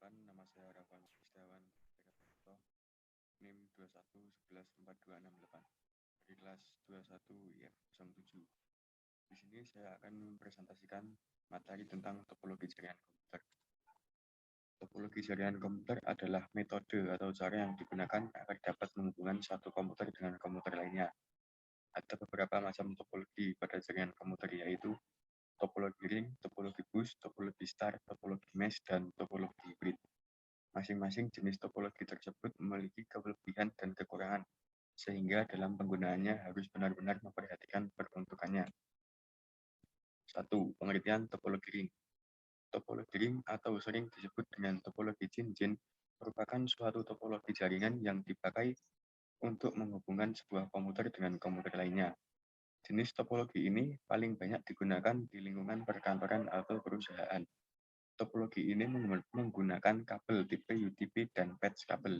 Perkenalkan, nama saya Ravan Setiawan Pekato, NIM 21114268 dari kelas 21 IF07. Di sini saya akan mempresentasikan materi tentang topologi jaringan komputer. Topologi jaringan komputer adalah metode atau cara yang digunakan agar dapat menghubungkan satu komputer dengan komputer lainnya. Ada beberapa macam topologi pada jaringan komputer, yaitu topologi ring, topologi bus, topologi star, topologi mesh, dan topologi hibrid. Masing-masing jenis topologi tersebut memiliki kelebihan dan kekurangan, sehingga dalam penggunaannya harus benar-benar memperhatikan peruntukannya. 1. Pengertian topologi ring. Topologi ring atau sering disebut dengan topologi cincin merupakan suatu topologi jaringan yang dipakai untuk menghubungkan sebuah komputer dengan komputer lainnya. Jenis topologi ini paling banyak digunakan di lingkungan perkantoran atau perusahaan. Topologi ini menggunakan kabel tipe UDP dan patch kabel.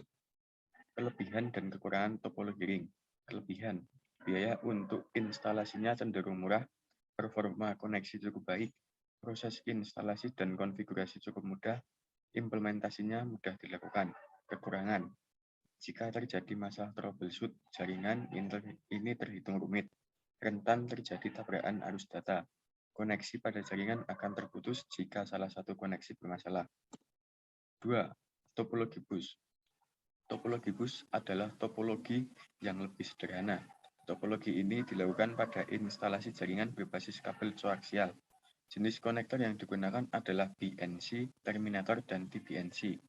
Kelebihan dan kekurangan topologi ring. Kelebihan, biaya untuk instalasinya cenderung murah, performa koneksi cukup baik, proses instalasi dan konfigurasi cukup mudah, implementasinya mudah dilakukan. Kekurangan, jika terjadi masalah troubleshoot jaringan ini terhitung rumit, rentan terjadi tabrakan arus data. Koneksi pada jaringan akan terputus jika salah satu koneksi bermasalah. 2. Topologi bus. Topologi bus adalah topologi yang lebih sederhana. Topologi ini dilakukan pada instalasi jaringan berbasis kabel koaksial. Jenis konektor yang digunakan adalah BNC, terminator, dan TBNC.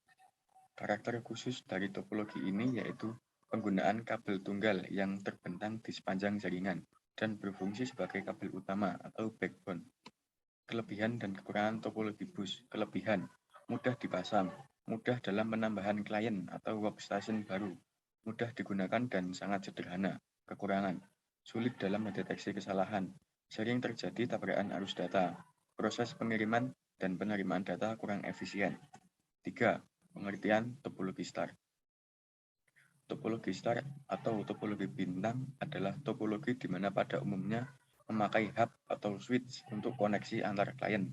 Karakter khusus dari topologi ini yaitu penggunaan kabel tunggal yang terbentang di sepanjang jaringan dan berfungsi sebagai kabel utama atau backbone. Kelebihan dan kekurangan topologi bus. Kelebihan, mudah dipasang, mudah dalam penambahan klien atau workstation baru, mudah digunakan dan sangat sederhana. Kekurangan, sulit dalam mendeteksi kesalahan, sering terjadi tabrakan arus data, proses pengiriman dan penerimaan data kurang efisien. 3. Pengertian topologi star. Topologi star atau topologi bintang adalah topologi di mana pada umumnya memakai hub atau switch untuk koneksi antar klien.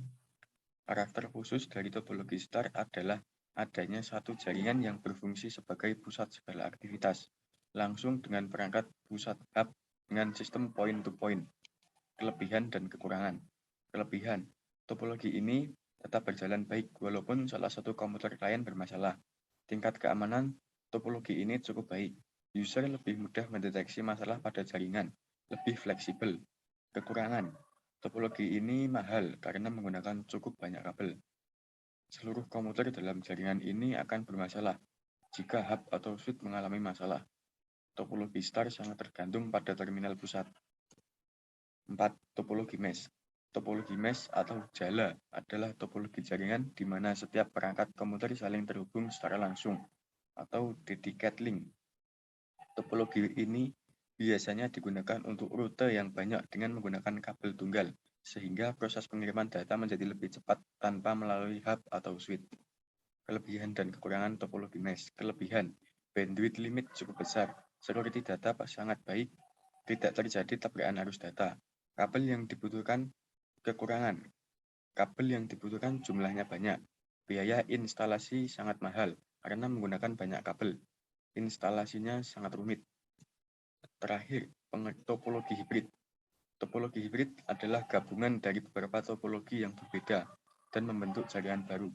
Karakter khusus dari topologi star adalah adanya satu jaringan yang berfungsi sebagai pusat segala aktivitas, langsung dengan perangkat pusat hub dengan sistem point-to-point. Kelebihan dan kekurangan. Kelebihan, topologi ini tetap berjalan baik walaupun salah satu komputer klien bermasalah. Tingkat keamanan topologi ini cukup baik. User lebih mudah mendeteksi masalah pada jaringan, lebih fleksibel. Kekurangan, topologi ini mahal karena menggunakan cukup banyak kabel. Seluruh komputer dalam jaringan ini akan bermasalah jika hub atau switch mengalami masalah. Topologi star sangat tergantung pada terminal pusat. 4. Topologi mesh. Topologi mesh atau jala adalah topologi jaringan di mana setiap perangkat komputer saling terhubung secara langsung atau dedicated link. Topologi ini biasanya digunakan untuk rute yang banyak dengan menggunakan kabel tunggal, sehingga proses pengiriman data menjadi lebih cepat tanpa melalui hub atau switch. Kelebihan dan kekurangan topologi mesh. Kelebihan, bandwidth limit cukup besar, security data sangat baik, tidak terjadi tabrakan arus data. Kabel yang dibutuhkan. Kekurangan, kabel yang dibutuhkan jumlahnya banyak. Biaya instalasi sangat mahal karena menggunakan banyak kabel. Instalasinya sangat rumit. Terakhir, topologi hibrid. Topologi hibrid adalah gabungan dari beberapa topologi yang berbeda dan membentuk jaringan baru.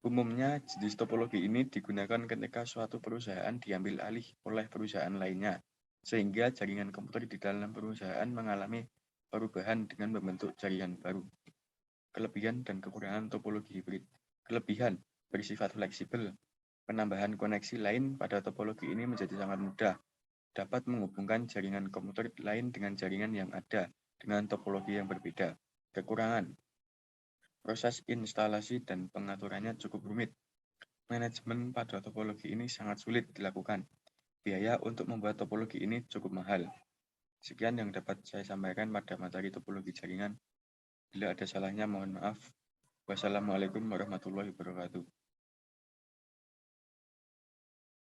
Umumnya, jenis topologi ini digunakan ketika suatu perusahaan diambil alih oleh perusahaan lainnya, sehingga jaringan komputer di dalam perusahaan mengalami perubahan dengan membentuk jaringan baru. Kelebihan dan kekurangan topologi hibrid. Kelebihan, bersifat fleksibel. Penambahan koneksi lain pada topologi ini menjadi sangat mudah. Dapat menghubungkan jaringan komputer lain dengan jaringan yang ada dengan topologi yang berbeda. Kekurangan, proses instalasi dan pengaturannya cukup rumit. Manajemen pada topologi ini sangat sulit dilakukan. Biaya untuk membuat topologi ini cukup mahal. Sekian yang dapat saya sampaikan pada materi topologi jaringan. Bila ada salahnya mohon maaf. Wassalamualaikum warahmatullahi wabarakatuh.